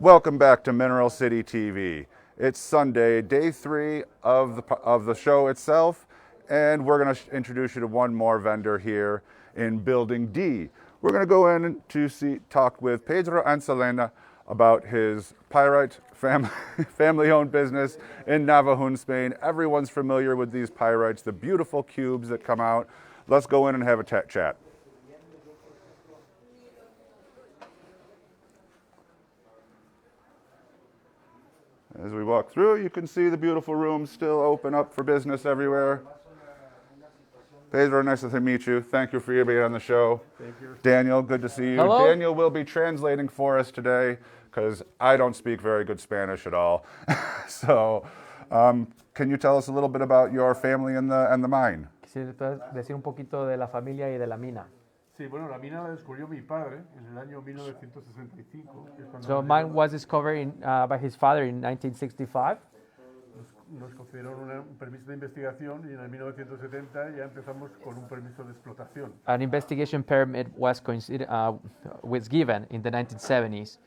Welcome back to Mineral City TV. It's Sunday, day 3 of the show itself, and we're going to introduce you to one more vendor here in Building D. We're going to go in to talk with Pedro and Selena about his pyrite family-owned business in Navajun, Spain. Everyone's familiar with these pyrites, the beautiful cubes that come out. Let's go in and have a chat. As we walk through, you can see the beautiful rooms still open up for business everywhere. Pedro, nice to meet you. Thank you for being on the show. Thank you. Daniel, good to see you. Hello. Daniel will be translating for us today because I don't speak very good Spanish at all. So, can you tell us a little bit about your family and the mine? Quisiera decir un poquito de la familia y de la mina. Sí, bueno, la mina la descubrió mi padre en el año 1965. Que es cuando So mine was discovered by his father in 1965. nos concedieron un permiso de investigación y en el 1970 ya empezamos con un permiso de explotación. An investigation permit was given in the 1970s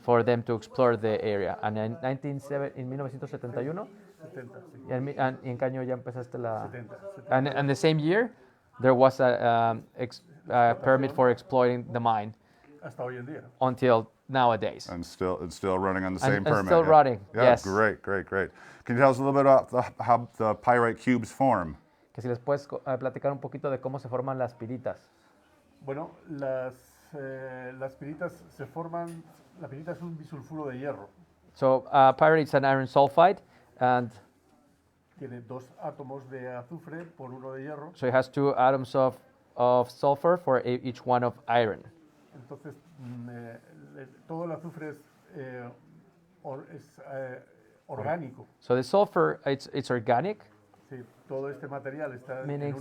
for them to explore the area. And in 1971, 70, sí. y en qué año ya empezaste la... 70. And the same year, there was a permit for exploiting the mine Hasta hoy en día. until nowadays. And still running on the same And permit. still running, Yeah, yes. Great. Can you tell us a little bit about how the pyrite cubes form? Que si les puedes platicar un poquito de cómo se forman las piritas. Bueno, las piritas se forman. La pirita es un bisulfuro de hierro. So pyrite is an iron sulfide, and Tiene 2 átomos de azufre por 1 de hierro. so it has 2 atoms of sulfur for each one of iron. Entonces, todo el azufre es orgánico. So the sulfur, it's organic. Sí, todo este material está en Meaning-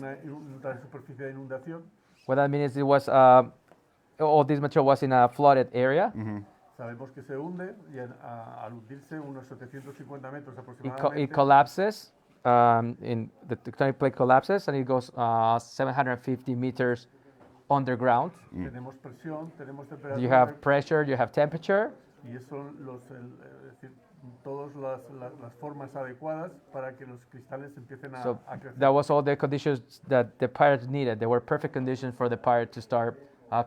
una superficie de inundación. What that means is it was, all this material was in a flooded area. Sabemos que se hunde y al hundirse unos 750 metros It aproximadamente, collapses, in the tectonic plate collapses, and it goes 750 meters underground. tenemos presión, tenemos temperatura You have pressure, you have temperature, y eso son es decir, todas las formas adecuadas para que los cristales empiecen so a crecer. that was all the conditions that the pyrite needed. There were perfect conditions for the pyrite to start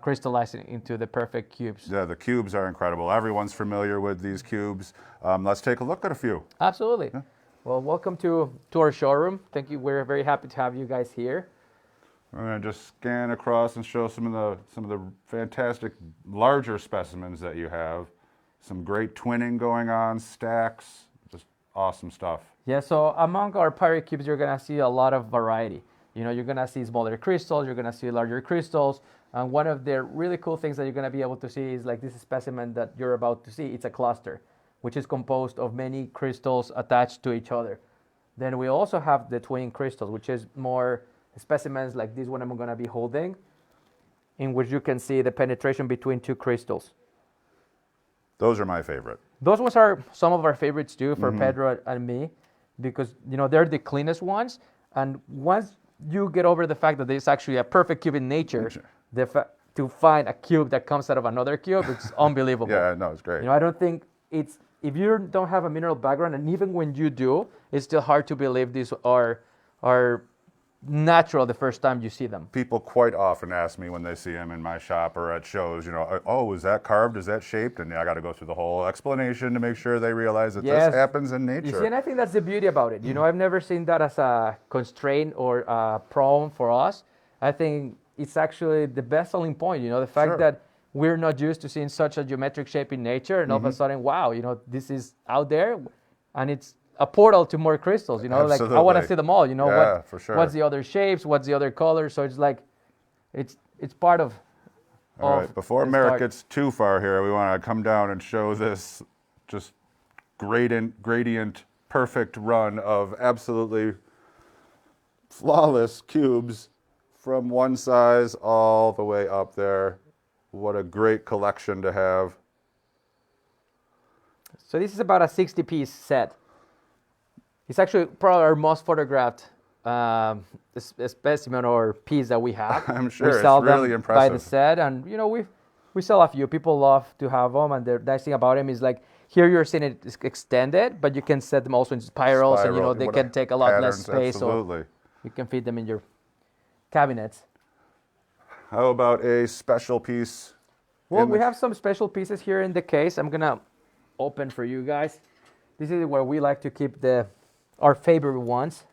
crystallizing into the perfect cubes. Yeah, the cubes are incredible. Everyone's familiar with these cubes. Let's take a look at a few. Absolutely. Well, welcome to our showroom. Thank you. We're very happy to have you guys here. We're going to just scan across and show some of the fantastic larger specimens that you have. Some great twinning going on, stacks, just awesome stuff. Yeah, so among our pyrite cubes, you're going to see a lot of variety. You know, you're going to see smaller crystals, you're going to see larger crystals. And one of the really cool things that you're going to be able to see is like this specimen that you're about to see. It's a cluster, which is composed of many crystals attached to each other. Then we also have the twin crystals, which is more specimens like this one I'm going to be holding, in which you can see the penetration between 2 crystals. Those are my favorite. Those ones are some of our favorites too for Pedro and me, because you know they're the cleanest ones. And once you get over the fact that it's actually a perfect cube in nature, to find a cube that comes out of another cube, it's unbelievable. Yeah, no, it's great. You know, I don't think it's, if you don't have a mineral background, and even when you do, it's still hard to believe these are natural the first time you see them. People quite often ask me when they see them in my shop or at shows, you know, oh, is that carved? Is that shaped? And I got to go through the whole explanation to make sure they realize that Yes. this happens in You see, nature. and I think that's the beauty about it. You know, I've never seen that as a constraint or a problem for us. I think it's actually the best selling point, you know, the fact Sure. that we're not used to seeing such a geometric shape in nature, and all of a sudden, wow, you know, this is out there, and it's a portal to more crystals, you know, like I want to Absolutely. see them all, you know, Yeah, for sure. what's the other shapes, what's the other colors, so it's like, it's part of All right, before this Merrick art. gets too far here, we want to come down and show this just gradient, perfect run of absolutely flawless cubes from one size all the way up there. What a great collection to have. So this is about a 60-piece set. It's actually probably our most photographed specimen or piece that we have. I'm sure, we it's sell really them by the impressive. set, and you know we we sell a few. People love to have them, and the nice thing about them is like here you're seeing it is extended, but you can set them also in spirals, and they can take a lot less space. Absolutely. So you can fit them in your cabinets. How about a special piece? Well, we have some special pieces here in the case. I'm gonna open for you guys. This is where we like to keep our favorite ones.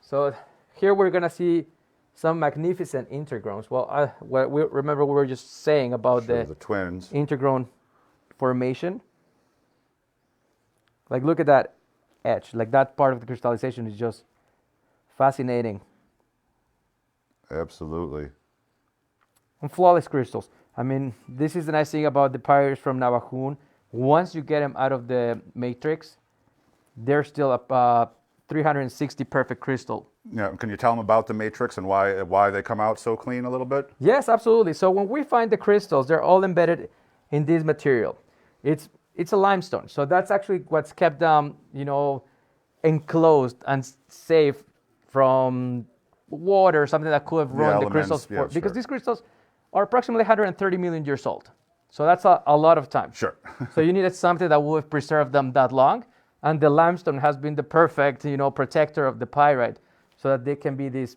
So here we're gonna see some magnificent intergrowns. Well, we were just saying about the twins intergrown formation. Like look at that edge. Like that part of the crystallization is just fascinating. Absolutely. And flawless crystals. I mean, this is the nice thing about the pyrites from Navajun. Once you get them out of the matrix, they're still a 360 perfect crystal. Yeah, can you tell them about the matrix and why they come out so clean a little bit? Yes, absolutely. So when we find the crystals, they're all embedded in this material. It's a limestone. So that's actually what's kept them, enclosed and safe from water, something that could have ruined the crystals. Because these crystals are approximately 130 million years old. So that's a lot of time. Sure. So you needed something that would have preserved them that long. And the limestone has been the perfect, protector of the pyrite so that they can be these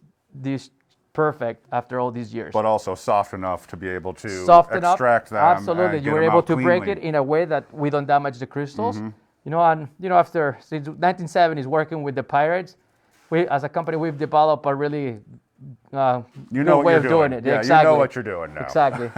perfect after all these years. But also soft enough to be able to extract them. Absolutely. And you were able to break it in a way that we don't damage the crystals. After since 1970s working with the pyrites, we as a company we've developed a really good way of doing it. Yeah, exactly. You know what you're doing now. Exactly.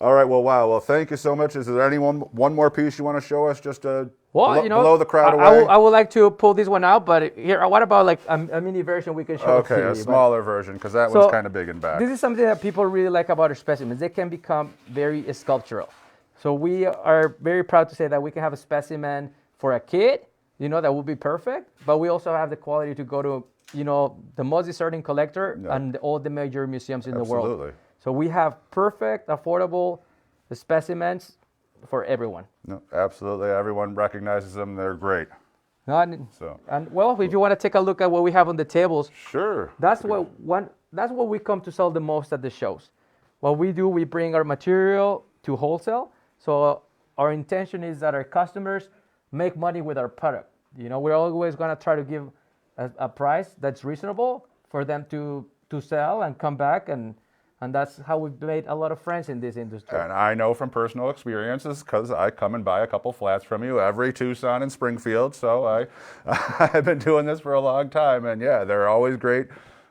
All right. Well, wow. Well, thank you so much. Is there one more piece you want to show us? Just blow the crowd away. I would like to pull this one out, but here, what about like a mini version we can show? Okay, a smaller version because that one's kind of big and back. This is something that people really like about our specimens. They can become very sculptural. So we are very proud to say that we can have a specimen for a kid, that would be perfect. But we also have the quality to go to, the most discerning collector and all the major museums in the world. Absolutely. So we have perfect, affordable specimens for everyone. No, absolutely. Everyone recognizes them. They're great. And if you want to take a look at what we have on the tables, sure. That's what we come to sell the most at the shows. What we do, we bring our material to wholesale. So our intention is that our customers make money with our product. We're always going to try to give a price that's reasonable for them to sell and come back, and that's how we've made a lot of friends in this industry. And I know from personal experiences because I come and buy a couple flats from you every Tucson and Springfield. So I've been doing this for a long time, and yeah, they're always great,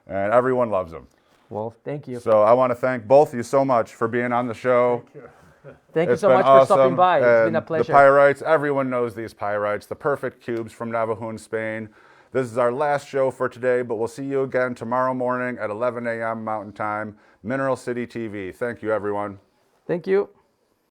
and everyone loves them. Well, thank you. So I want to thank both of you so much for being on the show. Thank you so much for stopping by. It's been a pleasure. The pyrites, everyone knows these pyrites, the perfect cubes from Navajun, Spain. This is our last show for today, but we'll see you again tomorrow morning at 11 a.m. Mountain Time, Mineral City TV. Thank you, everyone. Thank you.